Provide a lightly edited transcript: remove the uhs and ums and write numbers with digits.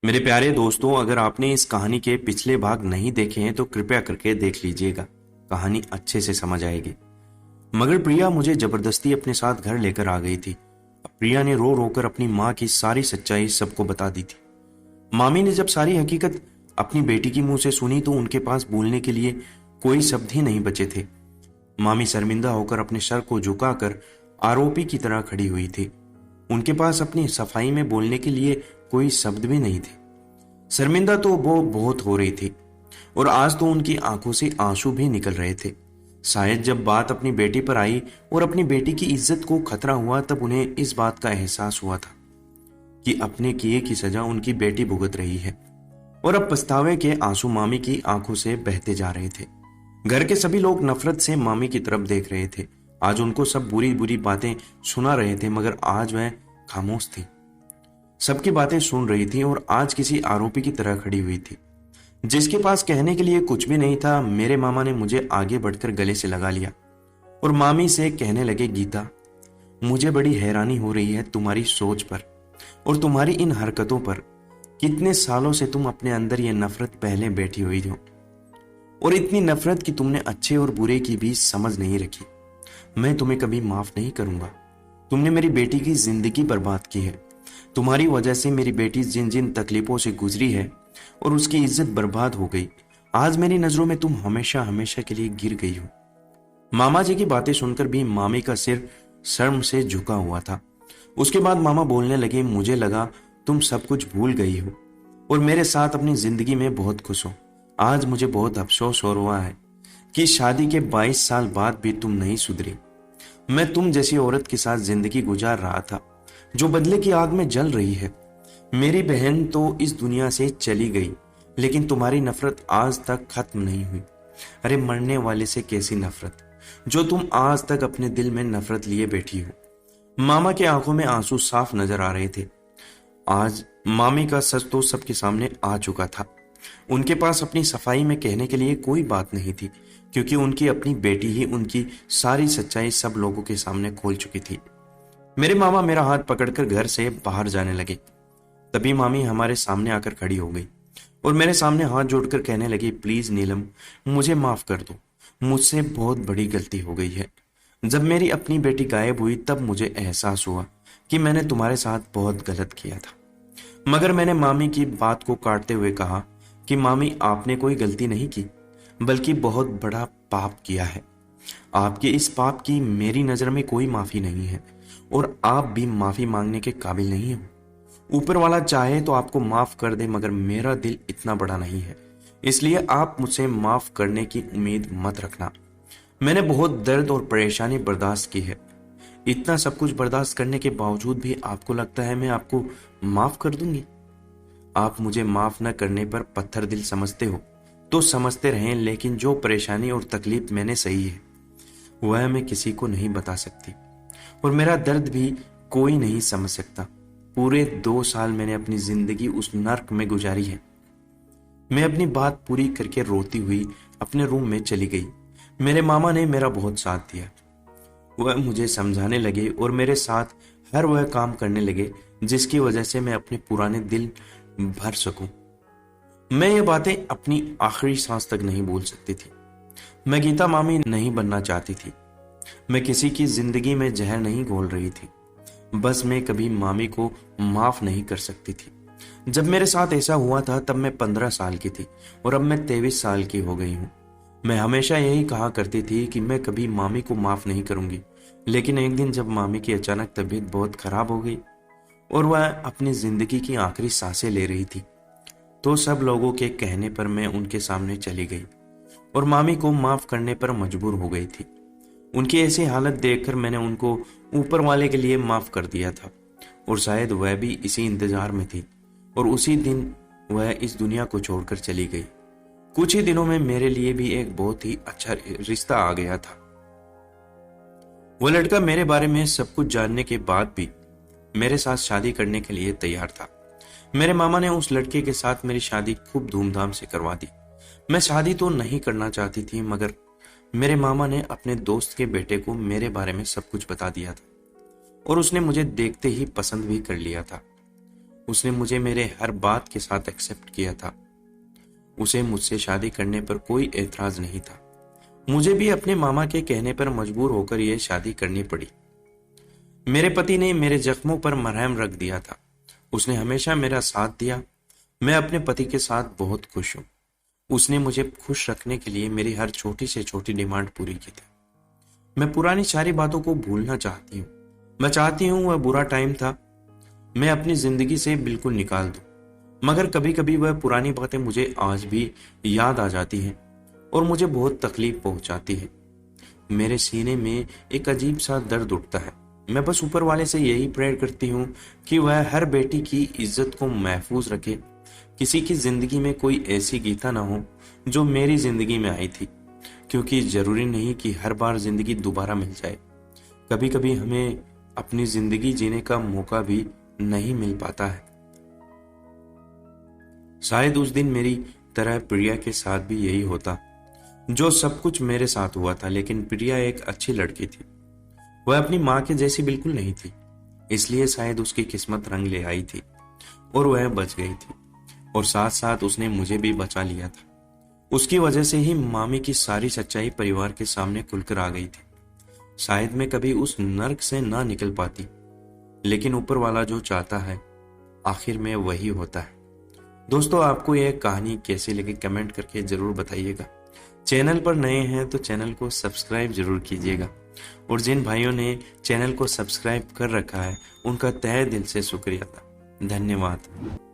मेरे प्यारे दोस्तों, अगर आपने इस कहानी के पिछले भाग नहीं देखे हैं तो कृपया करके देख लीजिएगा। कहानी अच्छे से समझ आएगी। मगर प्रिया मुझे जबरदस्ती अपने साथ घर लेकर आ गई थी। प्रिया ने रो रोकर अपनी माँ की सारी सच्चाई सबको बता दी थी। मामी ने जब सारी हकीकत अपनी बेटी की मुंह से सुनी तो उनके पास बोलने के लिए कोई शब्द ही नहीं बचे थे। मामी शर्मिंदा होकर अपने सर को झुकाकर आरोपी की तरह खड़ी हुई थी। उनके पास अपनी सफाई में बोलने के लिए कोई शब्द भी नहीं थे। शर्मिंदा तो वो बहुत हो रही थी और आज तो उनकी आंखों से आंसू भी निकल रहे थे। शायद जब बात अपनी बेटी पर आई और अपनी बेटी की इज्जत को खतरा हुआ तब उन्हें इस बात का एहसास हुआ था कि अपने किए की सजा उनकी बेटी भुगत रही है और अब पछतावे के आंसू मामी की आंखों से बहते जा रहे थे। घर के सभी लोग नफरत से मामी की तरफ देख रहे थे। आज उनको सब बुरी बुरी बातें सुना रहे थे, मगर आज वह खामोश थी। सबकी बातें सुन रही थी और आज किसी आरोपी की तरह खड़ी हुई थी जिसके पास कहने के लिए कुछ भी नहीं था। मेरे मामा ने मुझे आगे बढ़कर गले से लगा लिया और मामी से कहने लगे, गीता, मुझे बड़ी हैरानी हो रही है तुम्हारी सोच पर और तुम्हारी इन हरकतों पर। कितने सालों से तुम अपने अंदर ये नफरत पहले बैठी हुई हो और इतनी नफरत कि तुमने अच्छे और बुरे की भी समझ नहीं रखी। मैं तुम्हें कभी माफ नहीं करूंगा। तुमने मेरी बेटी की जिंदगी बर्बाद की है। तुम्हारी वजह से मेरी बेटी जिन जिन तकलीफों से गुजरी है और उसकी इज्जत बर्बाद हो गई, आज मेरी नजरों में तुम हमेशा हमेशा के लिए गिर गई हो। मामा जी की बातें सुनकर भी मामी का सिर शर्म से झुका हुआ था। उसके बाद मामा बोलने लगे, मुझे लगा तुम सब कुछ भूल गई हो और मेरे साथ अपनी जिंदगी में बहुत खुश हो। आज मुझे बहुत अफसोस हो रहा है कि शादी के 22 साल बाद भी तुम नहीं सुधरी। मैं तुम जैसी औरत के साथ जिंदगी गुजार रहा था जो बदले की आग में जल रही है। मेरी बहन तो इस दुनिया से चली गई, लेकिन तुम्हारी नफरत आज तक खत्म नहीं हुई। अरे मरने वाले से कैसी नफरत, जो तुम आज तक अपने दिल में नफरत लिए बैठी हो। मामा के आंखों में आंसू साफ नजर आ रहे थे। आज मामी का सच तो सबके सामने आ चुका था। उनके पास अपनी सफाई में कहने के लिए कोई बात नहीं थी, क्योंकि उनकी अपनी बेटी ही उनकी सारी सच्चाई सब लोगों के सामने खोल चुकी थी। मेरे मामा मेरा हाथ पकड़कर घर से बाहर जाने लगे। तभी मामी हमारे सामने आकर खड़ी हो गई और मेरे सामने हाथ जोड़कर कहने लगी, प्लीज नीलम, मुझे माफ कर दो। मुझसे बहुत बड़ी गलती हो गई है। जब मेरी अपनी बेटी गायब हुई तब मुझे एहसास हुआ कि मैंने तुम्हारे साथ बहुत गलत किया था। मगर मैंने मामी की बात को काटते हुए कहा कि मामी, आपने कोई गलती नहीं की, बल्कि बहुत बड़ा पाप किया है। आपके इस पाप की मेरी नजर में कोई माफी नहीं है और आप भी माफी मांगने के काबिल नहीं हो। ऊपर वाला चाहे तो आपको माफ कर दे, मगर मेरा दिल इतना बड़ा नहीं है, इसलिए आप मुझसे माफ करने की उम्मीद मत रखना। मैंने बहुत दर्द और परेशानी बर्दाश्त की है। इतना सब कुछ बर्दाश्त करने के बावजूद भी आपको लगता है मैं आपको माफ कर दूंगी? आप मुझे माफ न करने पर पत्थर दिल समझते हो तो समझते रहें, लेकिन जो परेशानी और तकलीफ मैंने सही है वह मैं किसी को नहीं बता सकती और मेरा दर्द भी कोई नहीं समझ सकता। पूरे 2 साल मैंने अपनी जिंदगी उस नर्क में गुजारी है। मैं अपनी बात पूरी करके रोती हुई अपने रूम में चली गई। मेरे मामा ने मेरा बहुत साथ दिया। वह मुझे समझाने लगे और मेरे साथ हर वह काम करने लगे जिसकी वजह से मैं अपने पुराने दिल भर सकूं। मैं ये बातें अपनी आखिरी सांस तक नहीं बोल सकती थी। मैं गीता मामी नहीं बनना चाहती थी। मैं किसी की जिंदगी में जहर नहीं घोल रही थी। बस मैं कभी मामी को माफ नहीं कर सकती थी। जब मेरे साथ ऐसा हुआ था तब मैं 15 साल की थी और अब मैं 23 साल की हो गई हूँ। मैं हमेशा यही कहा करती थी कि मैं कभी मामी को माफ नहीं करूंगी, लेकिन एक दिन जब मामी की अचानक तबीयत बहुत खराब हो गई और वह अपनी जिंदगी की आखिरी सांसें ले रही थी, तो सब लोगों के कहने पर मैं उनके सामने चली गई और मामी को माफ करने पर मजबूर हो गई थी। उनकी ऐसी हालत देखकर मैंने उनको ऊपर वाले के लिए माफ कर दिया था और शायद वह भी इसी इंतजार में थी और उसी दिन वह इस दुनिया को छोड़कर चली गई। कुछ ही दिनों में मेरे लिए भी एक बहुत ही अच्छा रिश्ता आ गया था। वह लड़का मेरे बारे में सब कुछ जानने के बाद भी मेरे साथ शादी करने के लिए तैयार था। मेरे मामा ने उस लड़के के साथ मेरी शादी खूब धूमधाम से करवा दी। मैं शादी तो नहीं करना चाहती थी, मगर मेरे मामा ने अपने दोस्त के बेटे को मेरे बारे में सब कुछ बता दिया था और उसने मुझे देखते ही पसंद भी कर लिया था। उसने मुझे मेरे हर बात के साथ एक्सेप्ट किया था। उसे मुझसे शादी करने पर कोई एतराज नहीं था। मुझे भी अपने मामा के कहने पर मजबूर होकर यह शादी करनी पड़ी। मेरे पति ने मेरे जख्मों पर मरहम रख दिया था। उसने हमेशा मेरा साथ दिया। मैं अपने पति के साथ बहुत खुश हूँ। उसने मुझे खुश रखने के लिए मेरी हर छोटी से छोटी डिमांड पूरी की थी। मैं पुरानी सारी बातों को भूलना चाहती हूँ। मैं चाहती हूँ वह बुरा टाइम था, मैं अपनी जिंदगी से बिल्कुल निकाल दूं। मगर कभी कभी वह पुरानी बातें मुझे आज भी याद आ जाती हैं और मुझे बहुत तकलीफ पहुंचाती है। मेरे सीने में एक अजीब सा दर्द उठता है। मैं बस ऊपर वाले से यही प्रेयर करती हूँ कि वह हर बेटी की इज्जत को महफूज रखे। किसी की जिंदगी में कोई ऐसी गीता ना हो जो मेरी जिंदगी में आई थी, क्योंकि जरूरी नहीं कि हर बार जिंदगी दोबारा मिल जाए। कभी कभी हमें अपनी जिंदगी जीने का मौका भी नहीं मिल पाता है। शायद उस दिन मेरी तरह प्रिया के साथ भी यही होता, जो सब कुछ मेरे साथ हुआ था। लेकिन प्रिया एक अच्छी लड़की थी। वह अपनी माँ के जैसी बिल्कुल नहीं थी, इसलिए शायद उसकी किस्मत रंग ले आई थी और वह बच गई थी। और साथ साथ उसने मुझे भी बचा लिया था। उसकी वजह से ही मामी की सारी सच्चाई परिवार के सामने खुलकर आ गई थी। शायद मैं कभी उस नर्क से ना निकल पाती, लेकिन ऊपर वाला जो चाहता है आखिर में वही होता है। दोस्तों, आपको यह कहानी कैसी लगी कमेंट करके जरूर बताइएगा। चैनल पर नए हैं तो चैनल को सब्सक्राइब जरूर कीजिएगा, और जिन भाइयों ने चैनल को सब्सक्राइब कर रखा है उनका तहे दिल से शुक्रिया था। धन्यवाद।